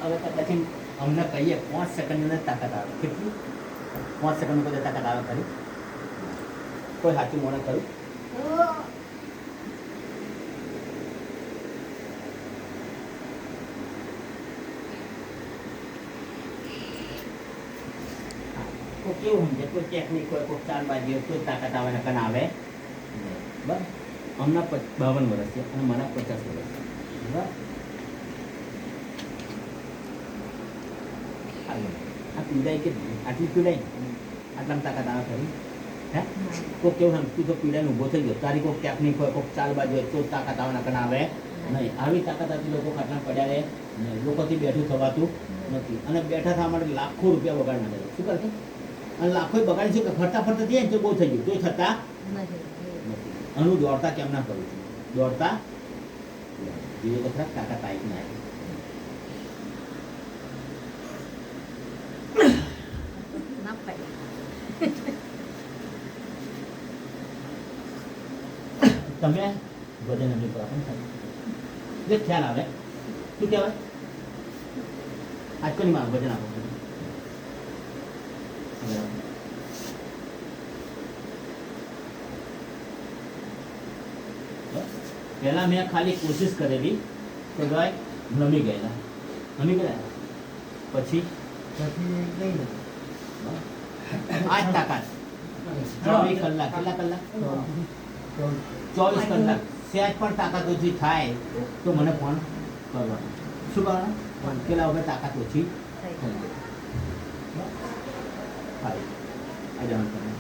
હવે કદાચ અમને કહીએ 5 સેકન્ડની તાકાત આવે કેટલી 5 સેકન્ડ કોઈ તાકાત આવે ખરી કોઈ સાચું મોને ખરું કેવું સમજે કોઈ ટેકનિક હોય કોઈ ચાર બાજુ કોઈ તાકાત આવે ને કન આવે બરાબર હમણાં 52 વર્ષ છે અને મારા 50 વર્ષ છે બરાબર આ પીડાઈ કે આટલી પીડાઈ આટલામાં તાકાત આવે ખરી હે કોઈ કેવું સમજ તું તો પીડાઈને ઊભો થઈ ગયો તારી કોઈ ટેકનિક હોય કોઈ ચાલ બાજુ હોય તો તાકાત આવે ને કન આવે નહીં આવી તાકાત આપી લોકો ખાટલા પડ્યા રહે લોકોથી બેઠું થવાતું નથી અને બેઠા થવા માટે લાખો રૂપિયા બગાડ નાખે શું કરશે અને લાખો બગાડી છે કે ફરતા ફરતા જઈએ ને તો બહુ થઈ ગયું તોય થતા નથી અને હું દોડતા કેમ ના કરું છું દોડતા જીવો તો ખરા તાકાત આવી ના તમે વજન એમની પર આપણને થાય જે ખ્યાલ આવે શું કહેવાય આજ કોની માં વજન આપો પહેલા મેં ખાલી કોશિશ કરેલી તો ભાઈ નમી ગયા પછી આજ તાકાત 24 કલાક કેટલા કલાક 24 કલાક સહેજ પણ તાકાત ઓછી થાય તો મને ફોન કરવાનો શું કરવાનું પેલા વગર તાકાત ઓછી થઈ જાય આ જવાનું તમે